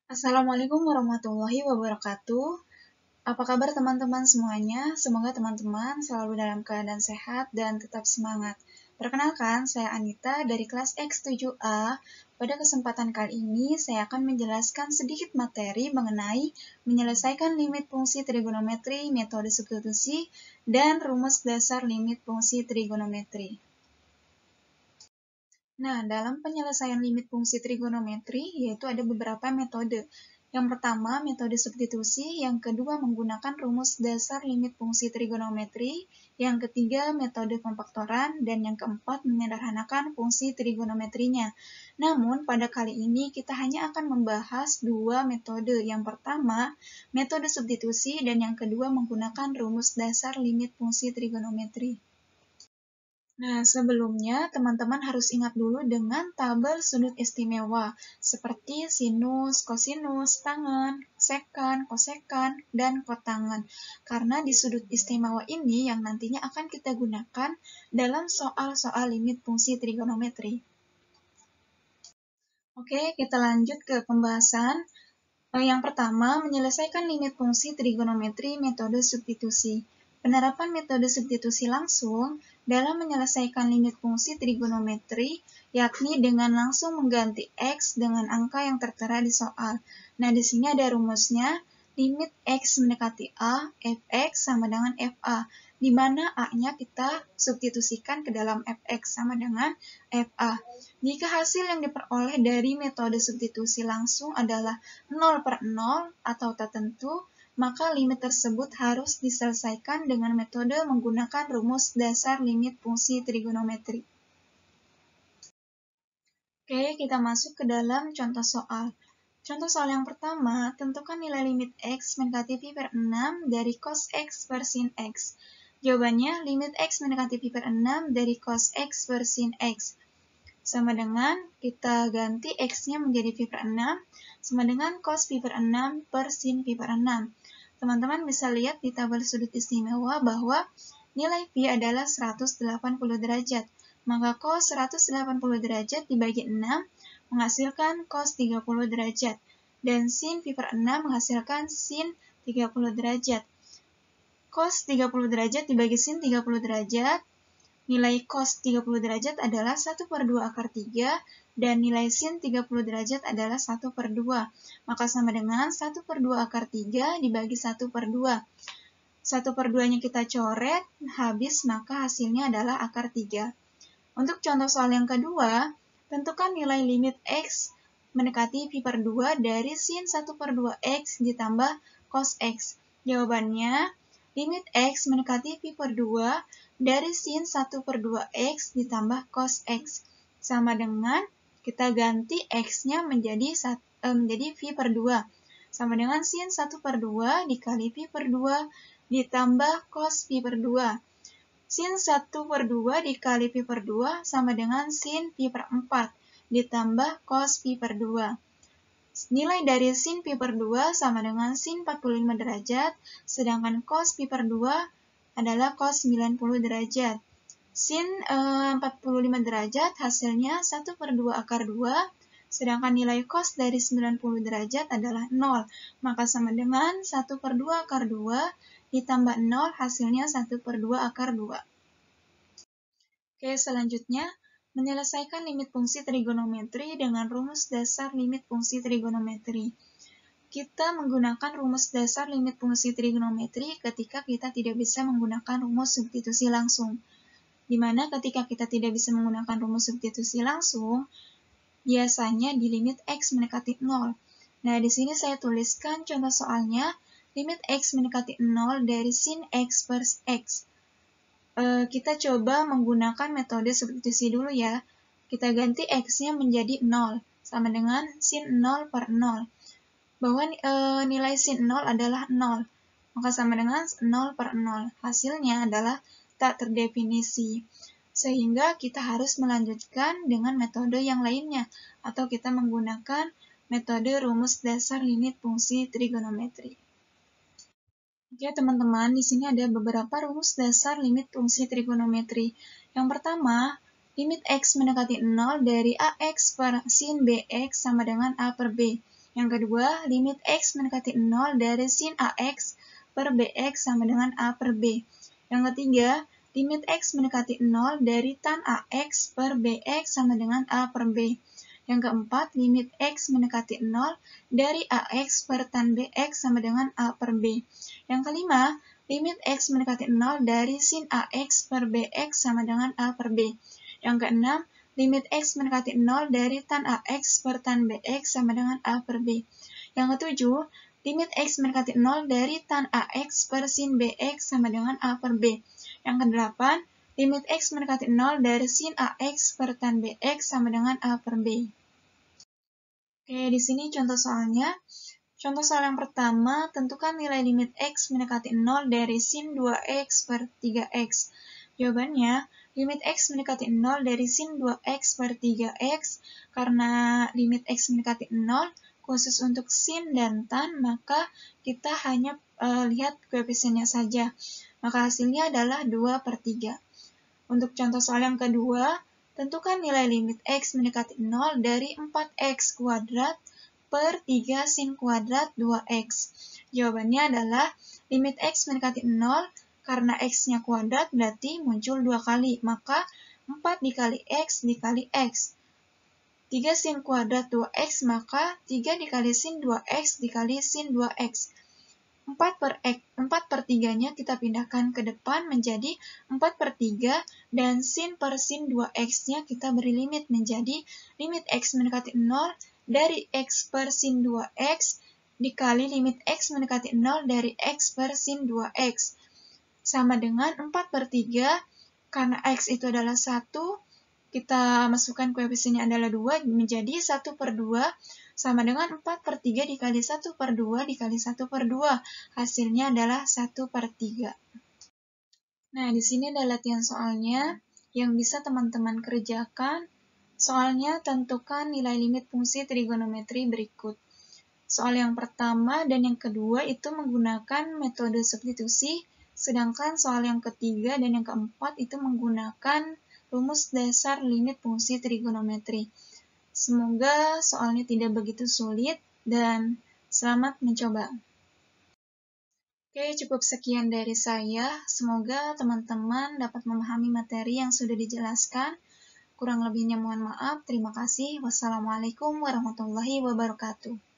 Assalamualaikum warahmatullahi wabarakatuh. Apa kabar teman-teman semuanya? Semoga teman-teman selalu dalam keadaan sehat dan tetap semangat. Perkenalkan, saya Anita dari kelas X7A. Pada kesempatan kali ini, saya akan menjelaskan sedikit materi mengenai menyelesaikan limit fungsi trigonometri, metode substitusi, dan rumus dasar limit fungsi trigonometri. Nah, dalam penyelesaian limit fungsi trigonometri, yaitu ada beberapa metode. Yang pertama, metode substitusi. Yang kedua, menggunakan rumus dasar limit fungsi trigonometri. Yang ketiga, metode pemfaktoran. Dan yang keempat, menyederhanakan fungsi trigonometrinya. Namun, pada kali ini kita hanya akan membahas dua metode. Yang pertama, metode substitusi. Dan yang kedua, menggunakan rumus dasar limit fungsi trigonometri. Nah, sebelumnya teman-teman harus ingat dulu dengan tabel sudut istimewa, seperti sinus, kosinus, tangen, sekan, kosekan, dan kotangen. Karena di sudut istimewa ini yang nantinya akan kita gunakan dalam soal-soal limit fungsi trigonometri. Oke, kita lanjut ke pembahasan. Yang pertama, menyelesaikan limit fungsi trigonometri metode substitusi. Penerapan metode substitusi langsung dalam menyelesaikan limit fungsi trigonometri, yakni dengan langsung mengganti X dengan angka yang tertera di soal. Nah, di sini ada rumusnya, limit X mendekati A, fx sama dengan fa, di mana A-nya kita substitusikan ke dalam fx sama dengan fa. Jika hasil yang diperoleh dari metode substitusi langsung adalah 0/0 atau tak tentu, maka limit tersebut harus diselesaikan dengan metode menggunakan rumus dasar limit fungsi trigonometri. Oke, kita masuk ke dalam contoh soal. Contoh soal yang pertama, tentukan nilai limit X mendekati pi per 6 dari cos X per sin X. Jawabannya, limit X mendekati pi per 6 dari cos X per sin X. Sama dengan, kita ganti X-nya menjadi pi per 6, sama dengan cos pi per 6 per sin pi per 6. Teman-teman bisa lihat di tabel sudut istimewa bahwa nilai pi adalah 180 derajat. Maka cos 180 derajat dibagi 6 menghasilkan cos 30 derajat. Dan sin pi per 6 menghasilkan sin 30 derajat. Cos 30 derajat dibagi sin 30 derajat, nilai cos 30 derajat adalah 1/2 akar 3, dan nilai sin 30 derajat adalah 1/2. Maka sama dengan 1/2 akar 3 dibagi 1/2. 1/2-nya kita coret, habis maka hasilnya adalah akar 3. Untuk contoh soal yang kedua, tentukan nilai limit X mendekati pi per 2 dari sin 1/2 X ditambah cos X. Jawabannya, limit X mendekati pi per 2 dari sin 1/2 X ditambah cos X. Sama dengan, kita ganti X-nya menjadi pi per 2. Sama dengan sin 1/2 dikali pi per 2 ditambah cos pi per 2. Sin 1/2 dikali pi per 2 sama dengan sin pi per 4 ditambah cos pi per 2. Nilai dari sin pi per 2 sama dengan sin 45 derajat, sedangkan cos pi per 2 adalah cos 90 derajat. Sin 45 derajat hasilnya 1/2 akar 2, sedangkan nilai cos dari 90 derajat adalah 0. Maka sama dengan 1/2 akar 2 ditambah 0 hasilnya 1/2 akar 2. Oke, selanjutnya menyelesaikan limit fungsi trigonometri dengan rumus dasar limit fungsi trigonometri. Kita menggunakan rumus dasar limit fungsi trigonometri ketika kita tidak bisa menggunakan rumus substitusi langsung. Di mana ketika kita tidak bisa menggunakan rumus substitusi langsung, biasanya di limit X mendekati 0. Nah, di sini saya tuliskan contoh soalnya, limit X mendekati 0 dari sin X per X. Kita coba menggunakan metode substitusi dulu ya. Kita ganti X-nya menjadi 0, sama dengan sin 0 per 0. Bahwa nilai sin 0 adalah 0, maka sama dengan 0 per 0. Hasilnya adalah tak terdefinisi. Sehingga kita harus melanjutkan dengan metode yang lainnya, atau kita menggunakan metode rumus dasar limit fungsi trigonometri. Oke, teman-teman, di sini ada beberapa rumus dasar limit fungsi trigonometri. Yang pertama, limit X mendekati 0 dari AX per sin BX sama dengan A per B. Yang kedua, limit X mendekati 0 dari sin AX per BX sama dengan A per B. Yang ketiga, limit X mendekati 0 dari tan AX per BX sama dengan A per B. Yang keempat, limit X mendekati 0 dari AX per tan BX sama dengan A per B. Yang kelima, limit X mendekati 0 dari sin AX per BX sama dengan A per B. Yang keenam, limit X mendekati 0 dari tan AX per tan BX sama dengan A per B. Yang ketujuh, limit X mendekati 0 dari tan AX per sin BX sama dengan A per B. Yang kedelapan, limit X mendekati 0 dari sin AX per tan BX sama dengan A per B. Oke, di sini contoh soalnya. Contoh soal yang pertama, tentukan nilai limit X mendekati 0 dari sin 2X per 3X. Jawabannya, limit X mendekati 0 dari sin 2X per 3X, karena limit X mendekati 0, khusus untuk sin dan tan, maka kita hanya lihat koefisiennya saja. Maka hasilnya adalah 2 per 3. Untuk contoh soal yang kedua, tentukan nilai limit X mendekati 0 dari 4X kuadrat per 3 sin kuadrat 2X. Jawabannya adalah limit X mendekati 0, karena X-nya kuadrat berarti muncul 2 kali, maka 4 dikali X dikali X. 3 sin kuadrat 2X, maka 3 dikali sin 2X dikali sin 2X. 4 per 3-nya kita pindahkan ke depan menjadi 4 per 3, dan sin per sin 2X-nya kita beri limit menjadi limit X mendekati 0 dari X per sin 2X dikali limit X mendekati 0 dari X per sin 2X. Sama dengan 4 per 3, karena X itu adalah 1, kita masukkan koefisiennya adalah 2, menjadi 1 per 2, sama dengan 4 per 3 dikali 1 per 2 dikali 1 per 2. Hasilnya adalah 1 per 3. Nah, di sini ada latihan soalnya yang bisa teman-teman kerjakan. Soalnya tentukan nilai limit fungsi trigonometri berikut. Soal yang pertama dan yang kedua itu menggunakan metode substitusi, sedangkan soal yang ketiga dan yang keempat itu menggunakan rumus dasar limit fungsi trigonometri. Semoga soalnya tidak begitu sulit dan selamat mencoba. Oke, cukup sekian dari saya. Semoga teman-teman dapat memahami materi yang sudah dijelaskan. Kurang lebihnya mohon maaf. Terima kasih. Wassalamualaikum warahmatullahi wabarakatuh.